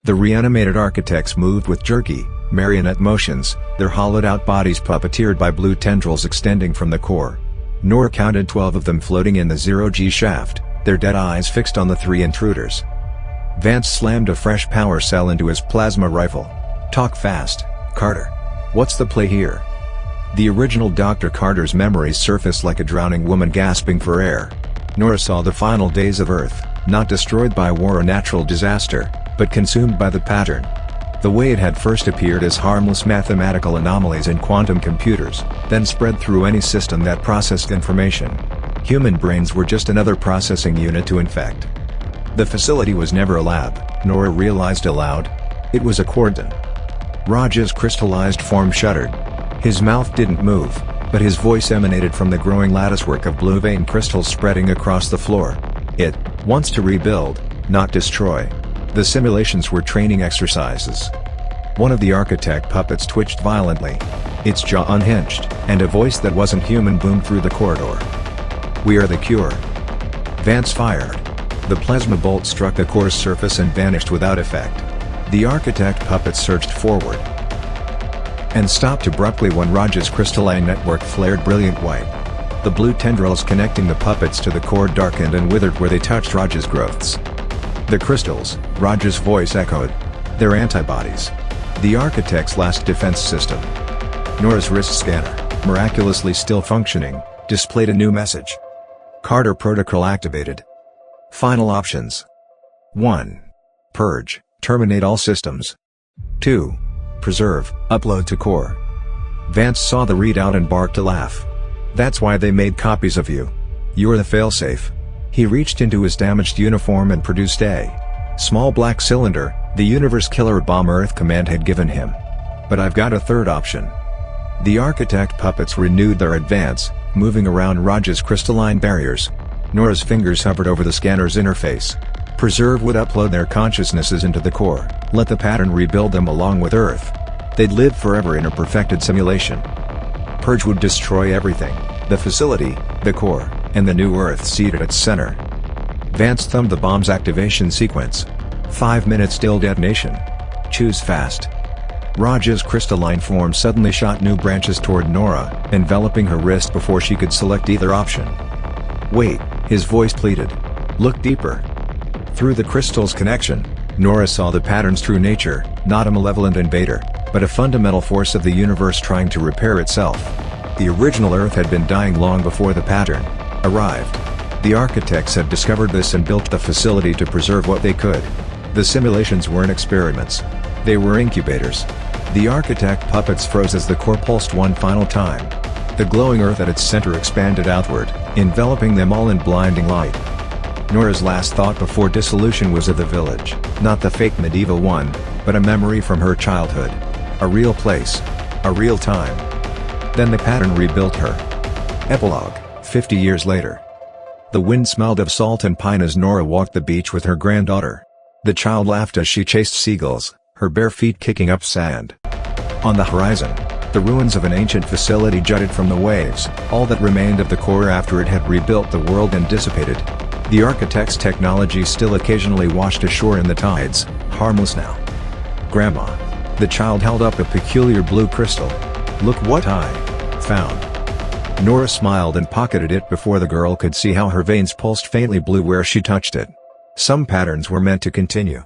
The reanimated architects moved with jerky, marionette motions, their hollowed-out bodies puppeteered by blue tendrils extending from the core. Nora counted 12 of them floating in the zero-G shaft, their dead eyes fixed on the 3 intruders. Vance slammed a fresh power cell into his plasma rifle. "Talk fast, Carter. What's the play here?" The original Dr. Carter's memories surfaced like a drowning woman gasping for air. Nora saw the final days of Earth, not destroyed by war or natural disaster, but consumed by the pattern. The way it had first appeared as harmless mathematical anomalies in quantum computers, then spread through any system that processed information. Human brains were just another processing unit to infect. The facility was never a lab, Nora realized aloud. It was a cordon. Raj's crystallized form shuddered. His mouth didn't move, but his voice emanated from the growing latticework of blue vein crystals spreading across the floor. It wants to rebuild, not destroy. The simulations were training exercises. One of the architect puppets twitched violently. Its jaw unhinged, and a voice that wasn't human boomed through the corridor. "We are the cure." Vance fired. The plasma bolt struck the core's surface and vanished without effect. The architect puppet surged forward and stopped abruptly when Raj's crystalline network flared brilliant white. The blue tendrils connecting the puppets to the core darkened and withered where they touched Raj's growths. "The crystals," Raj's voice echoed. "They're antibodies. The architect's last defense system." Nora's wrist scanner, miraculously still functioning, displayed a new message. Carter protocol activated. Final options. 1. Purge, terminate all systems. 2. Preserve, upload to core. Vance saw the readout and barked a laugh. "That's why they made copies of you. You're the failsafe." He reached into his damaged uniform and produced a small black cylinder, the Universe Killer Bomb Earth Command had given him. "But I've got a third option." The architect puppets renewed their advance, moving around Raj's crystalline barriers. Nora's fingers hovered over the scanner's interface. Preserve would upload their consciousnesses into the core, let the pattern rebuild them along with Earth. They'd live forever in a perfected simulation. Purge would destroy everything, the facility, the core, and the new Earth seated at its center. Vance thumbed the bomb's activation sequence. 5 minutes till detonation. Choose fast. Raj's crystalline form suddenly shot new branches toward Nora, enveloping her wrist before she could select either option. "Wait," his voice pleaded. "Look deeper." Through the crystal's connection, Nora saw the patterns through nature, not a malevolent invader, but a fundamental force of the universe trying to repair itself. The original Earth had been dying long before the pattern arrived. The architects had discovered this and built the facility to preserve what they could. The simulations weren't experiments. They were incubators. The architect puppets froze as the core pulsed one final time. The glowing Earth at its center expanded outward, enveloping them all in blinding light. Nora's last thought before dissolution was of the village, not the fake medieval one, but a memory from her childhood. A real place. A real time. Then the pattern rebuilt her. Epilogue, 50 years later. The wind smelled of salt and pine as Nora walked the beach with her granddaughter. The child laughed as she chased seagulls, her bare feet kicking up sand. On the horizon, the ruins of an ancient facility jutted from the waves, all that remained of the core after it had rebuilt the world and dissipated. The architect's technology still occasionally washed ashore in the tides, harmless now. "Grandma." The child held up a peculiar blue crystal. "Look what I found." Nora smiled and pocketed it before the girl could see how her veins pulsed faintly blue where she touched it. Some patterns were meant to continue.